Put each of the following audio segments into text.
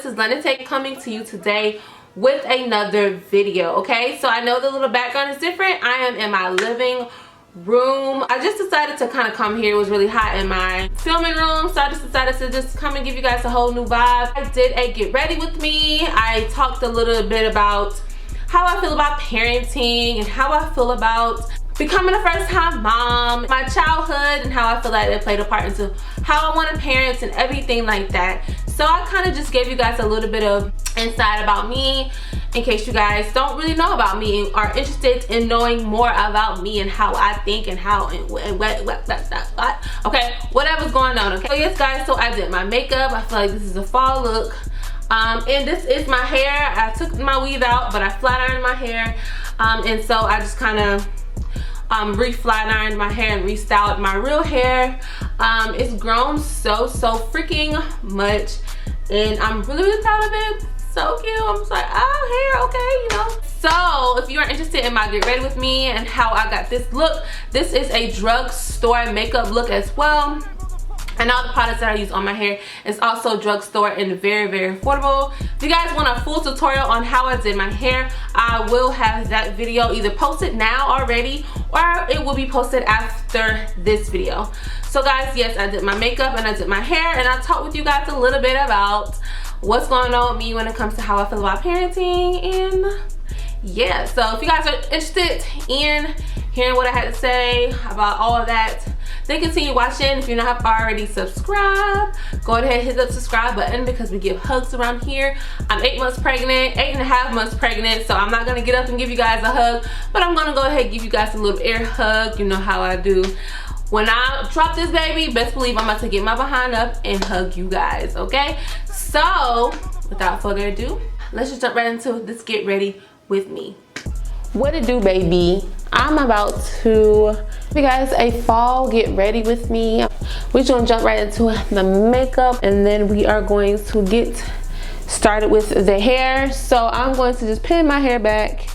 is Lenate coming to you today with another video. Okay, so I know the little background is different. I am in my living room. I just decided to kind of come here. It was really hot in my filming room, so I just decided to just come and give you guys a whole new vibe. I did a get ready with me. I talked a little bit about how I feel about parenting and how I feel about becoming a first-time mom, my childhood, and how I feel like it played a part into how I want to parent and everything like that. So I kind of just gave you guys a little bit of insight about me in case you guys don't really know about me and are interested in knowing more about me and how I think and how and what okay, whatever's going on. Okay, so yes guys, so I did my makeup. I feel like this is a fall look. And this is my hair. I took my weave out, but I flat ironed my hair, and so I just kind of re-flat ironed my hair and restyled my real hair. It's grown so freaking much, and I'm really proud of it. So cute. I'm just like, oh, hair, okay, you know. So if you are interested in my get ready with me and how I got this look, this is a drugstore makeup look as well. And all the products that I use on my hair is also drugstore and very affordable. If you guys want a full tutorial on how I did my hair, I will have that video either posted now already or it will be posted after this video. So guys, yes, I did my makeup and I did my hair, and I talked with you guys a little bit about what's going on with me when it comes to how I feel about parenting. And yeah, so if you guys are interested in hearing what I had to say about all of that, then continue watching. If you're not already subscribed, go ahead and hit the subscribe button because we give hugs around here. I'm 8 months pregnant, 8.5 months pregnant, so I'm not gonna get up and give you guys a hug, but I'm gonna go ahead and give you guys a little air hug. You know how I do. When I drop this baby, best believe I'm about to get my behind up and hug you guys, okay? So without further ado, let's just jump right into this get ready with me. What it do, baby? I'm about to give you guys a fall get ready with me. We're just gonna jump right into the makeup, and then we are going to get started with the hair. So I'm going to just pin my hair back.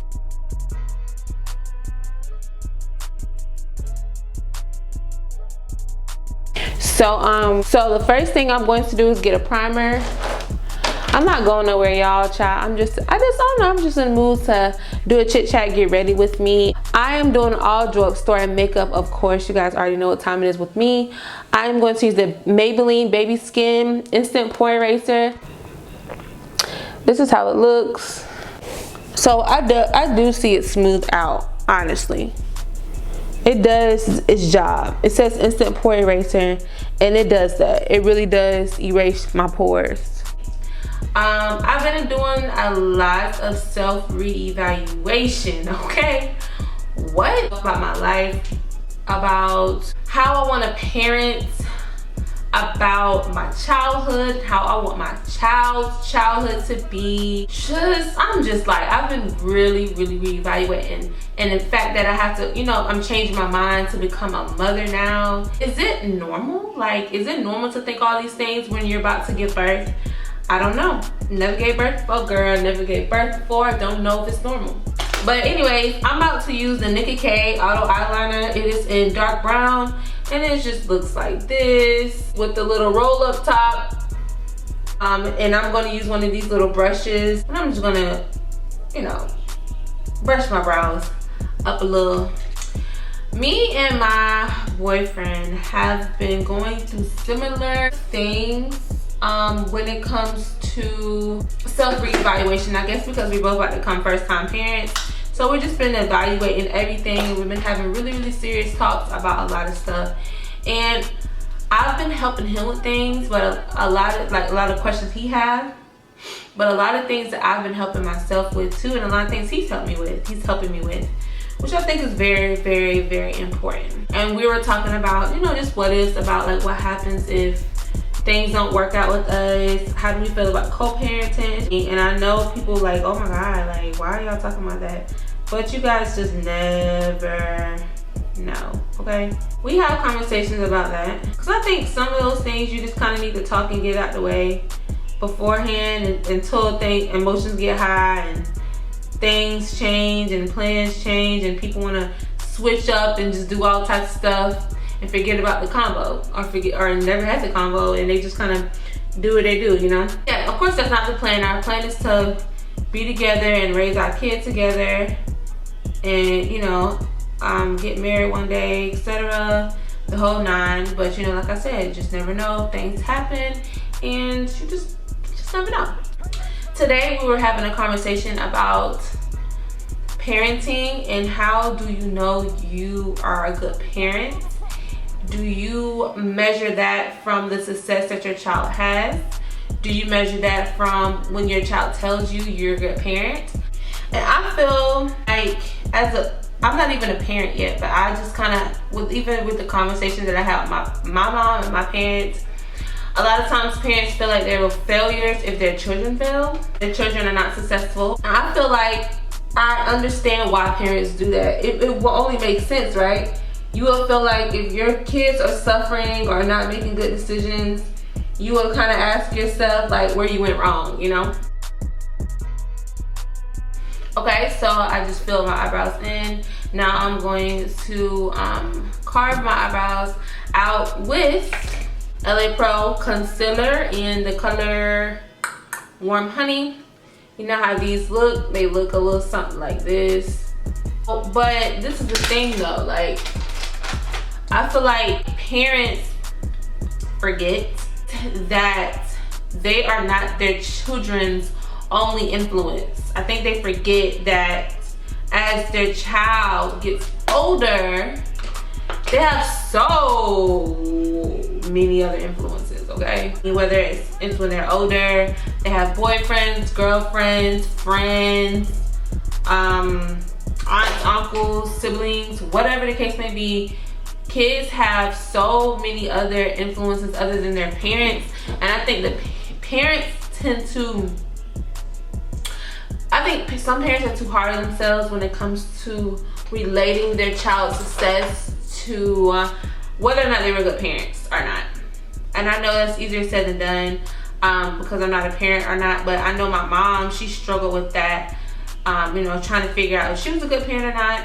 So the first thing I'm going to do is get a primer. I'm not going nowhere, y'all, child. I just don't know. I'm just in the mood to do a chit chat, get ready with me. I am doing all drugstore makeup, of course. You guys already know what time it is with me. I am going to use the Maybelline Baby Skin Instant Pore Eraser. This is how it looks. So I do see it smooth out, honestly. It does its job. It says Instant Pore Eraser, and it does that. It really does erase my pores. I've been doing a lot of self-reevaluation, okay? What about my life, about how I want to parent, about my childhood, how I want my child's childhood to be. I'm just like, I've been really reevaluating, and in fact that I have to, you know, I'm changing my mind to become a mother now. Is it normal? Like, is it normal to think all these things when you're about to give birth? I don't know. Never gave birth before, girl. Never gave birth before. Don't know if it's normal. But anyways, I'm about to use the Nicki K Auto Eyeliner. It is in dark brown, and it just looks like this with the little roll up top. And I'm going to use one of these little brushes, and I'm just going to, you know, brush my brows up a little. Me and my boyfriend have been going through similar things when it comes to self-reevaluation, I guess, because we both about to become first-time parents. So we've just been evaluating everything. We've been having really serious talks about a lot of stuff, and I've been helping him with things, but a lot of questions he has, but a lot of things that I've been helping myself with too, and a lot of things he's helping me with, which I think is very important. And we were talking about, you know, just what is about, like, what happens if things don't work out with us. How do we feel about co-parenting? And I know people like, oh my god, like, why are y'all talking about that? But you guys just never know, okay? We have conversations about that, because I think some of those things you just kind of need to talk and get out the way beforehand, until emotions get high and things change and plans change and people want to switch up and just do all types of stuff and forget about the combo, or never had the combo, and they just kind of do what they do, you know? Yeah, of course that's not the plan. Our plan is to be together and raise our kids together and, you know, get married one day, etc. The whole nine. But, you know, like I said, you just never know. Things happen and you just never know. Today we were having a conversation about parenting and how do you know you are a good parent. Do you measure that from the success that your child has? Do you measure that from when your child tells you you're a good parent? And I feel like I'm not even a parent yet, but I just kind of, even with the conversation that I have with my mom and my parents, a lot of times parents feel like they're failures if their children fail. Their children are not successful. And I feel like I understand why parents do that. It will only make sense, right? You will feel like if your kids are suffering or not making good decisions, you will kind of ask yourself like where you went wrong, you know? Okay, so I just filled my eyebrows in. Now I'm going to carve my eyebrows out with LA Pro concealer in the color Warm Honey. You know how these look? They look a little something like this. But this is the thing though, like, I feel like parents forget that they are not their children's only influence. I think they forget that as their child gets older, they have so many other influences, okay? Whether it's when they're older, they have boyfriends, girlfriends, friends, aunts, uncles, siblings, whatever the case may be. Kids have so many other influences other than their parents, and I think the parents tend to, I think some parents are too hard on themselves when it comes to relating their child's success to whether or not they were good parents or not. And I know that's easier said than done because I'm not a parent or not, but I know my mom, she struggled with that, you know, trying to figure out if she was a good parent or not.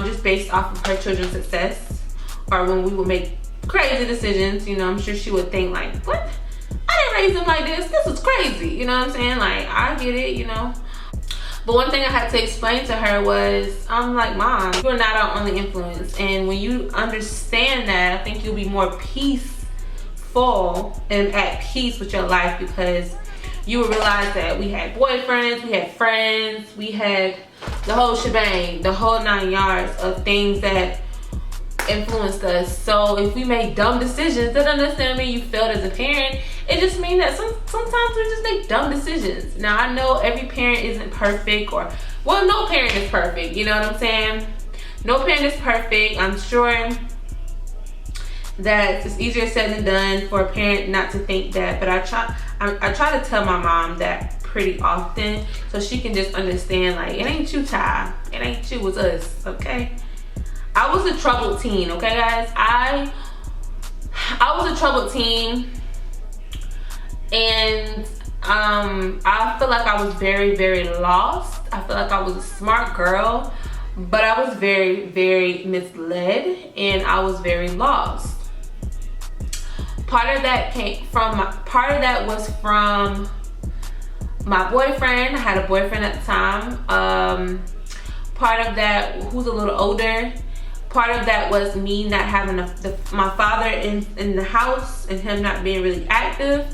Just based off of her children's success, or when we would make crazy decisions, you know, I'm sure she would think like, what? I didn't raise them like this. This was crazy. You know what I'm saying? Like, I get it, you know. But one thing I had to explain to her was, I'm like, Mom, you're not our only influence. And when you understand that, I think you'll be more peaceful and at peace with your life, because you will realize that we had boyfriends, we had friends, we had the whole shebang, the whole 9 yards of things that influenced us. So if we made dumb decisions, that doesn't necessarily mean you failed as a parent. It just means that sometimes we just make dumb decisions. Now I know every parent isn't perfect, or, well, no parent is perfect, you know what I'm saying? No parent is perfect. I'm sure that it's easier said than done for a parent not to think that, but I try to tell my mom that pretty often so she can just understand, like, it ain't you, Ty. It ain't you, it's us, okay? I was a troubled teen, okay, guys? I was a troubled teen, and I feel like I was very, very lost. I feel like I was a smart girl, but I was very, very misled, and I was very lost. Part of that was from my boyfriend. I had a boyfriend at the time. Part of that, who's a little older, part of that was me not having my father in the house and him not being really active.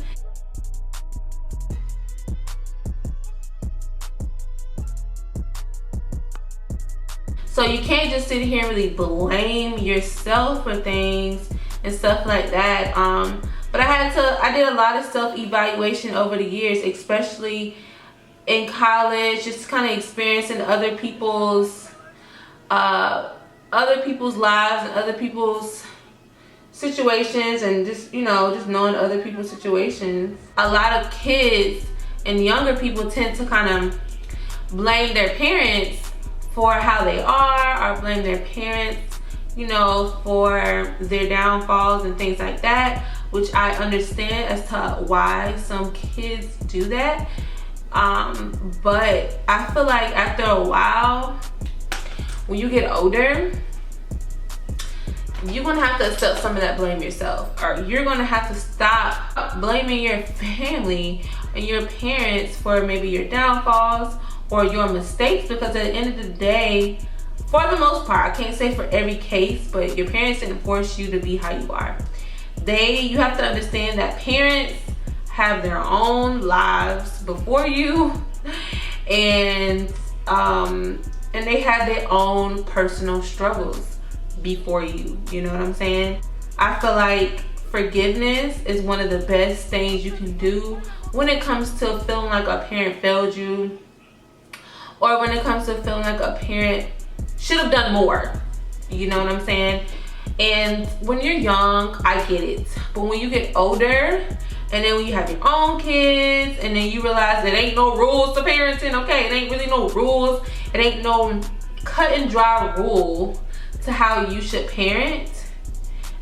So you can't just sit here and really blame yourself for things and stuff like that. But I did a lot of self-evaluation over the years, especially in college, just kind of experiencing other people's lives and other people's situations, and just, you know, just knowing other people's situations. A lot of kids and younger people tend to kind of blame their parents for how they are, or blame their parents, you know, for their downfalls and things like that, which I understand as to why some kids do that. But I feel like after a while, when you get older, you're gonna have to accept some of that blame yourself, or you're gonna have to stop blaming your family and your parents for maybe your downfalls or your mistakes, because at the end of the day, for the most part, I can't say for every case, but your parents didn't force you to be how you are. You have to understand that parents have their own lives before you, and they have their own personal struggles before you. You know what I'm saying? I feel like forgiveness is one of the best things you can do when it comes to feeling like a parent failed you, or when it comes to feeling like a parent should have done more. You know what I'm saying? And when you're young, I get it. But when you get older, and then when you have your own kids, and then you realize there ain't no rules to parenting, okay? It ain't really no rules. It ain't no cut and dry rule to how you should parent.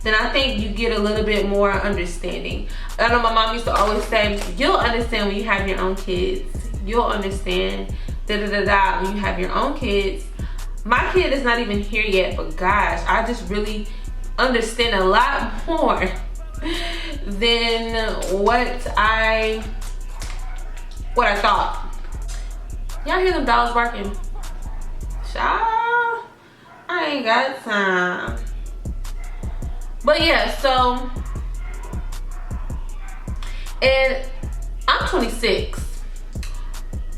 Then I think you get a little bit more understanding. I know my mom used to always say, you'll understand when you have your own kids. You'll understand when you have your own kids. My kid is not even here yet, but gosh, I just really understand a lot more than what I thought. Y'all hear them dogs barking? Child, I ain't got time. But yeah, so, and I'm 26.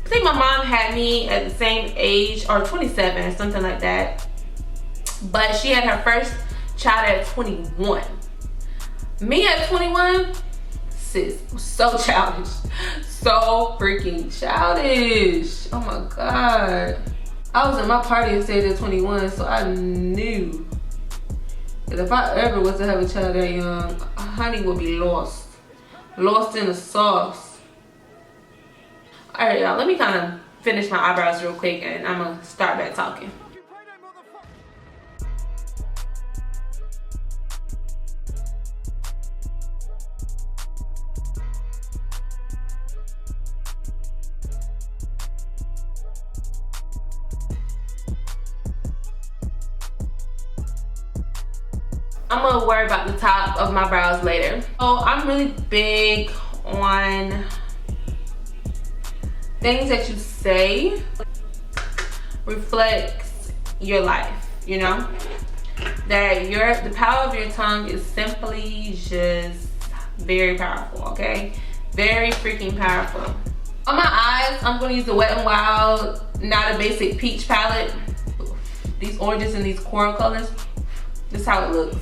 I think my mom had me at the same age, or 27 or something like that. But she had her first child at 21. Me at 21, sis, was so childish. So freaking childish. Oh my God. I was at my party and said at 21, so I knew that if I ever was to have a child that young, honey would be lost. Lost in the sauce. All right, y'all, let me kind of finish my eyebrows real quick, and I'm gonna start back talking. I'm gonna worry about the top of my brows later. So I'm really big on things that you say reflects your life, you know? That the power of your tongue is simply just very powerful, okay? Very freaking powerful. On my eyes, I'm gonna use the Wet n Wild Not a Basic Peach palette. These oranges and these coral colors, this is how it looks.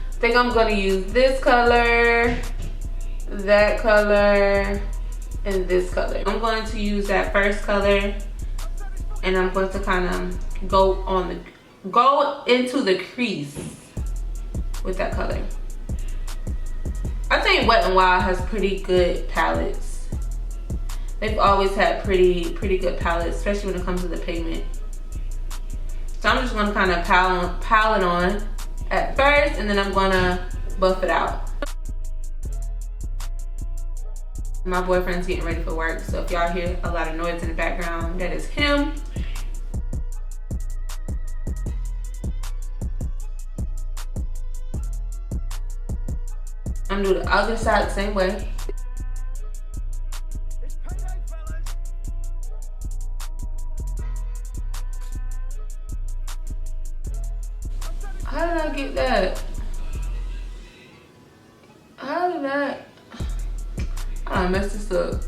I think I'm gonna use this color, that color, and this color. I'm going to use that first color, and I'm going to kind of go into the crease with that color. I think Wet n Wild has pretty good palettes. They've always had pretty good palettes, especially when it comes to the pigment. So I'm just gonna kind of pile it on at first, and then I'm gonna buff it out. My boyfriend's getting ready for work, so if y'all hear a lot of noise in the background, that is him. I'm gonna do the other side the same way. How did I get that? How did that? I messed this up.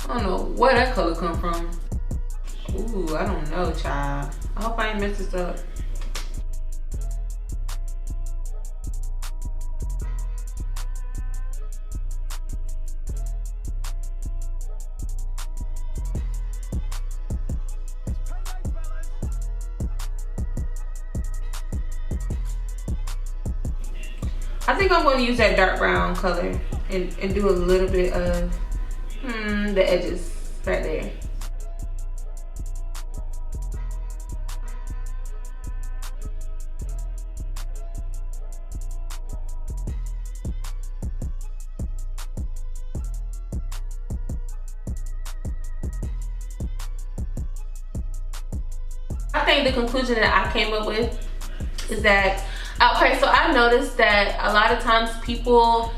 I don't know where that color come from. Ooh, I don't know, child. I hope I ain't messed this up. I think I'm going to use that dark brown color and do a little bit of the edges right there. I think the conclusion that I came up with is that, okay, so I noticed that a lot of times people,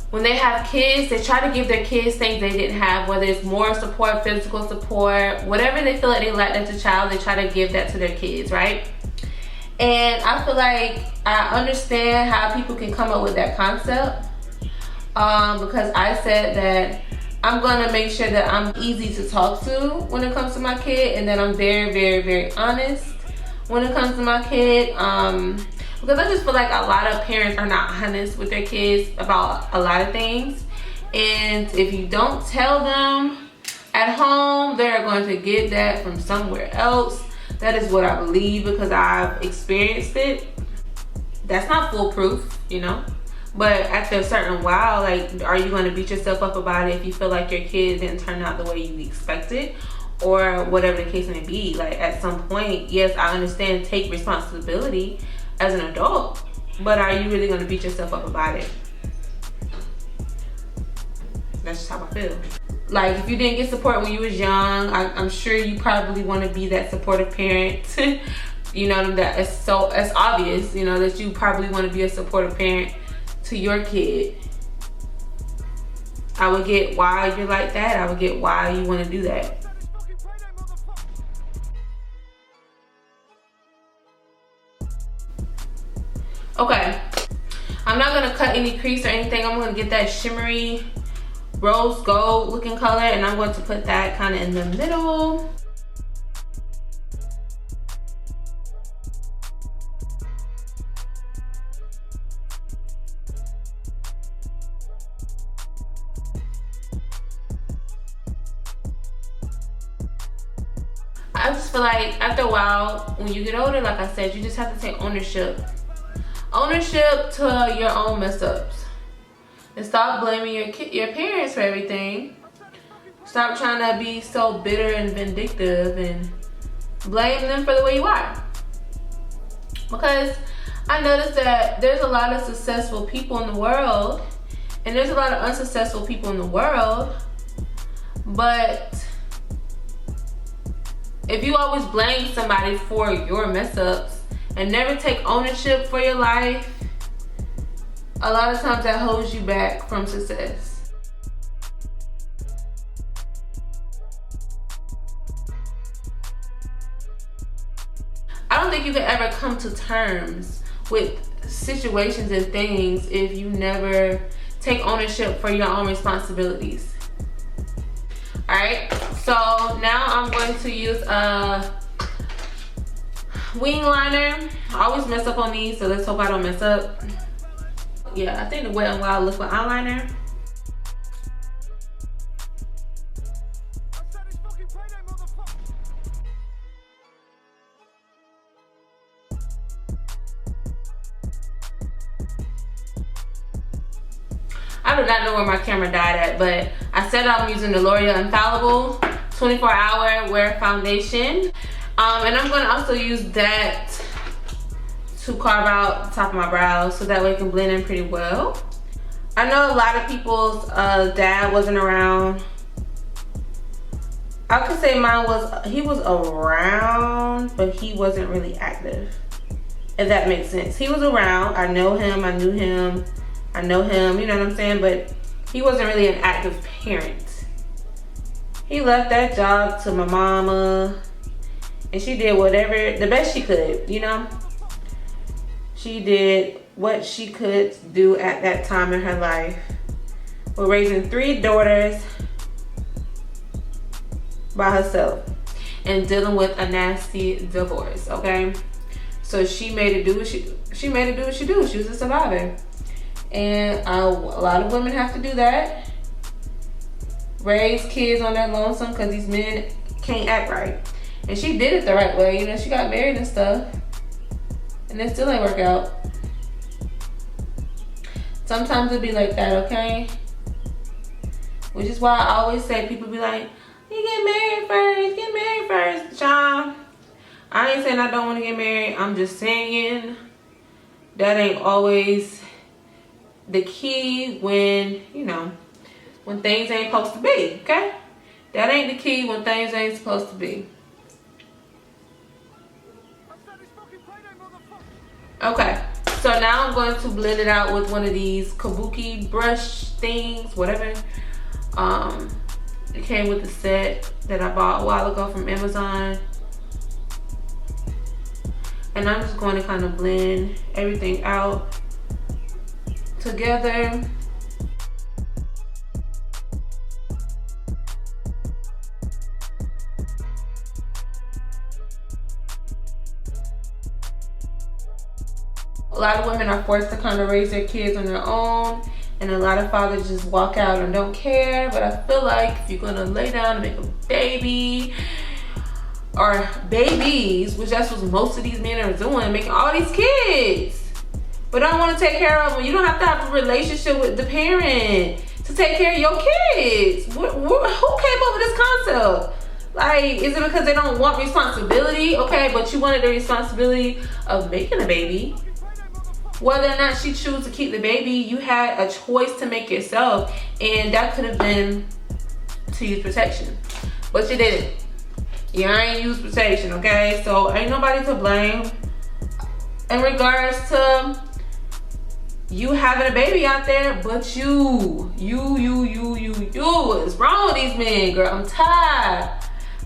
when they have kids, they try to give their kids things they didn't have, whether it's moral support, physical support, whatever they feel like they lacked as a child, they try to give that to their kids, right? And I feel like I understand how people can come up with that concept, because I said that I'm gonna make sure that I'm easy to talk to when it comes to my kid, and that I'm very, very, very honest when it comes to my kid. Because I just feel like a lot of parents are not honest with their kids about a lot of things. And if you don't tell them at home, they're going to get that from somewhere else. That is what I believe, because I've experienced it. That's not foolproof, you know. But after a certain while, like, are you going to beat yourself up about it if you feel like your kid didn't turn out the way you expected? Or whatever the case may be. Like, at some point, yes, I understand, take responsibility as an adult, but are you really going to beat yourself up about it? That's just how I feel. Like, if you didn't get support when you was young, I'm sure you probably want to be that supportive parent. You know, that it's obvious, you know, that you probably want to be a supportive parent to your kid. I would get why you're like that. I would get why you want to do that. Okay, I'm not gonna cut any crease or anything. I'm gonna get that shimmery rose gold looking color, and I'm going to put that kind of in the middle. I just feel like after a while, when you get older, like I said, you just have to take ownership to your own mess ups, and stop blaming your parents for everything. Stop trying to be so bitter and vindictive and blame them for the way you are. Because I noticed that there's a lot of successful people in the world, and there's a lot of unsuccessful people in the world. But if you always blame somebody for your mess ups and never take ownership for your life, a lot of times that holds you back from success. I don't think you can ever come to terms with situations and things if you never take ownership for your own responsibilities. Alright, so now I'm going to use a wing liner. I always mess up on these, so let's hope I don't mess up. Yeah, I think the Wet n Wild liquid eyeliner. I do not know where my camera died at, but I said I'm using the L'Oreal Infallible 24-hour wear foundation. And I'm going to also use that to carve out the top of my brows, so that way it can blend in pretty well. I know a lot of people's dad wasn't around. I could say mine was, he was around, but he wasn't really active, if that makes sense. He was around, I know him, I knew him, I know him, you know what I'm saying? But he wasn't really an active parent. He left that job to my mama, and she did whatever, the best she could, you know? She did what she could do at that time in her life. We're raising 3 daughters by herself and dealing with a nasty divorce, okay? So she made it do what she made it do what she do. She was a survivor. And a lot of women have to do that. Raise kids on their lonesome because these men can't act right. And she did it the right way. You know, she got married and stuff. And it still ain't work out. Sometimes it'll be like that, okay? Which is why I always say, people be like, you get married first, get married first. Child, I ain't saying I don't want to get married. I'm just saying that ain't always the key when, you know, when things ain't supposed to be, okay? That ain't the key when things ain't supposed to be. Okay, so now I'm going to blend it out with one of these kabuki brush things, whatever. It came with the set that I bought a while ago from Amazon. And I'm just going to kind of blend everything out together. A lot of women are forced to kind of raise their kids on their own, and a lot of fathers just walk out and don't care. But I feel like if you're gonna lay down and make a baby, or babies, which that's what most of these men are doing, making all these kids, but don't want to take care of them. You don't have to have a relationship with the parent to take care of your kids. Who came up with this concept? Like, is it because they don't want responsibility? Okay, but you wanted the responsibility of making a baby. Whether or not she chose to keep the baby, you had a choice to make yourself, and that could have been to use protection, but you didn't. You ain't use protection, okay? So ain't nobody to blame in regards to you having a baby out there, but you. What's wrong with these men, girl?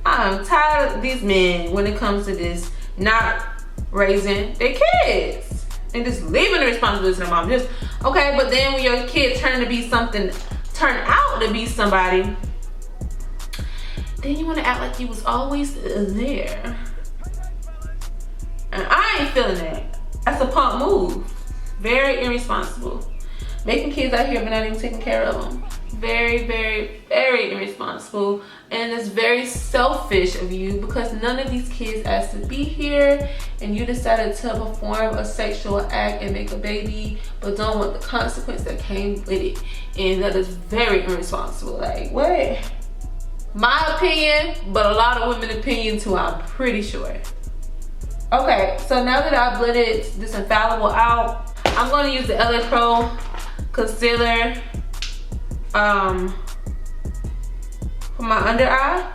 I'm tired of these men when it comes to this, not raising their kids and just leaving the responsibility to their mom. Just okay, but then when your kid turn out to be somebody, then you want to act like you was always there. And I ain't feeling that. That's a punk move. Very irresponsible. Making kids out here but not even taking care of them. Very, very, very irresponsible. And it's very selfish of you, because none of these kids asked to be here, and you decided to perform a sexual act and make a baby, but don't want the consequence that came with it. And that is very irresponsible. Like, what? My opinion, but a lot of women's opinion too, I'm pretty sure. Okay, so now that I blended this infallible out, I'm going to use the LA Pro concealer for my under eye,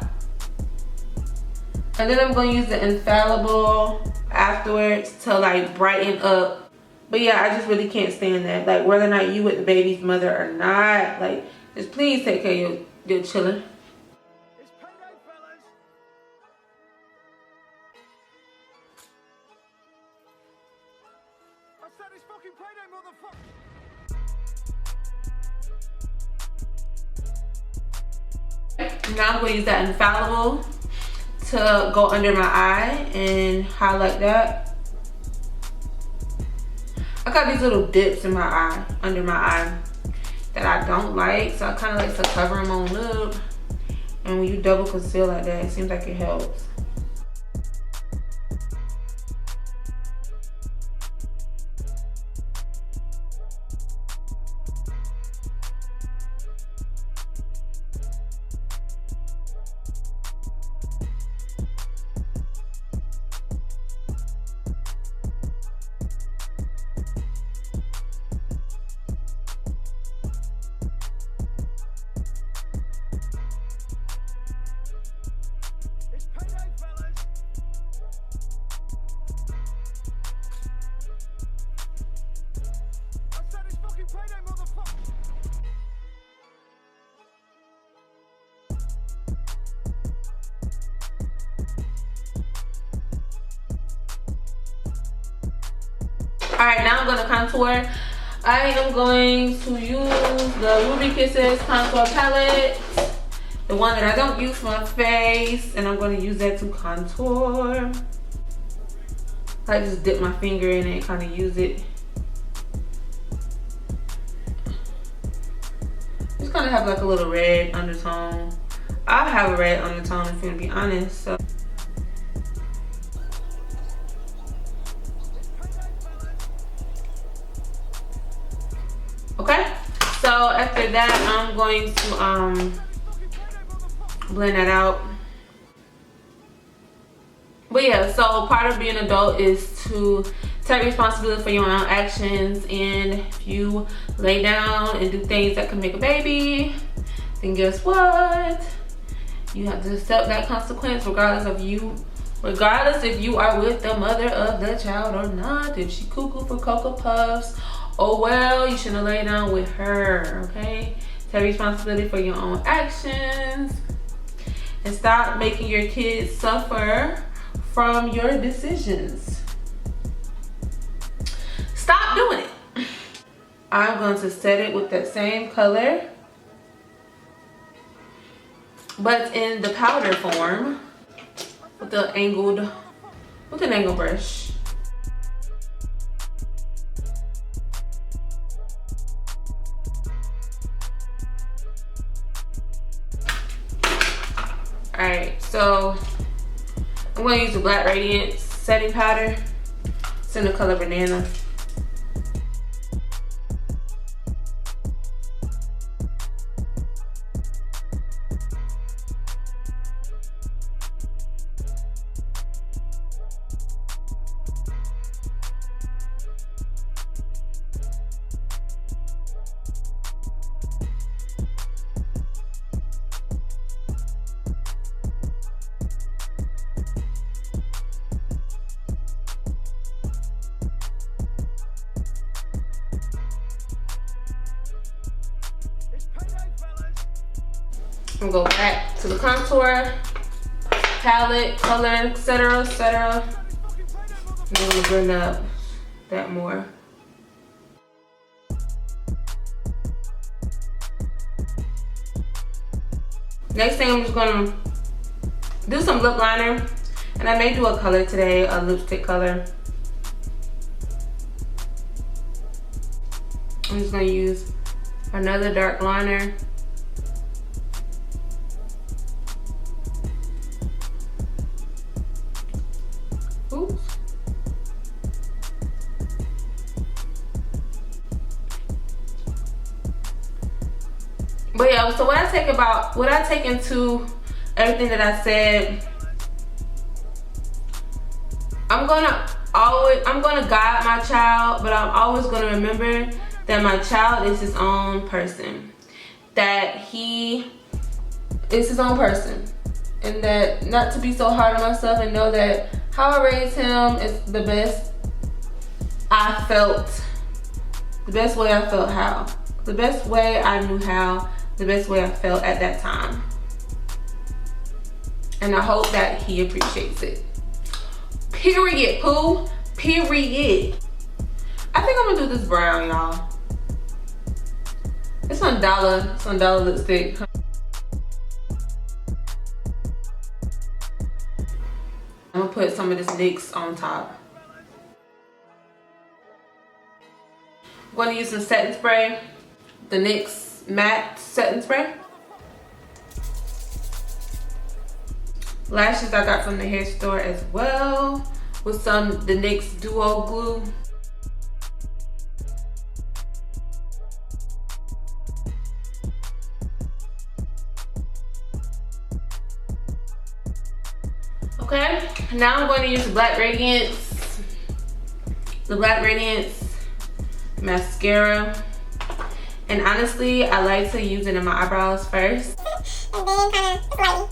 and then I'm going to use the infallible afterwards to like brighten up. But yeah, I just really can't stand that. Like, whether or not you with the baby's mother or not, like, just please take care of your children. Now I'm going to use that infallible to go under my eye and highlight that. I got these little dips in my eye, under my eye, that I don't like, so I kind of like to cover them on up. And when you double conceal like that, it seems like it helps. Alright, now I'm going to contour. I am going to use the Ruby Kisses contour palette, the one that I don't use for my face, and I'm going to use that to contour. I just dip my finger in it and kind of use it. Just kind of have like a little red undertone. I have a red undertone, if you're going to be honest. So. Okay, so after that, I'm going to blend that out. But yeah, so part of being an adult is to take responsibility for your own actions, and if you lay down and do things that can make a baby, then guess what? You have to accept that consequence regardless of you Regardless if you are with the mother of the child or not, if she cuckoo for Cocoa Puffs, oh well, you shouldn't lay down with her, okay? Take responsibility for your own actions and stop making your kids suffer from your decisions. Stop doing it. I'm going to set it with that same color, but in the powder form with an angled brush. Alright, so I'm going to use the Black Radiance setting powder. It's in the color Banana. I'm gonna go back to the contour, palette, color, etc., etc. I'm gonna blend up that more. Next thing, I'm just gonna do some lip liner, and I may do a color today, a lipstick color. I'm just gonna use another dark liner. Oops. But yeah, so what I take into everything that I said, I'm gonna guide my child, but I'm always gonna remember that my child is his own person, that he is his own person, and that not to be so hard on myself, and know that how I raised him is the best I felt, the best way I felt how, the best way I knew how, the best way I felt at that time. And I hope that he appreciates it. Period, Pooh. Period. I think I'm gonna do this brown, y'all. It's on Dollar lipstick. I'm gonna put some of this NYX on top. I'm gonna use some setting spray, the NYX matte setting spray. Lashes I got from the hair store as well, with the NYX Duo Glue. Okay, now I'm going to use the Black Radiance mascara. And honestly, I like to use it in my eyebrows first. And then kind of lightly.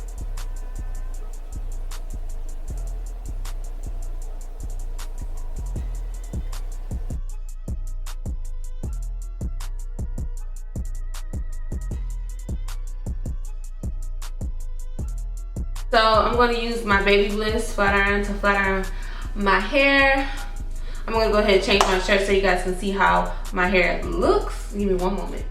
So I'm going to use my Baby Bliss flat iron to flat iron my hair. I'm going to go ahead and change my shirt so you guys can see how my hair looks. Give me one moment.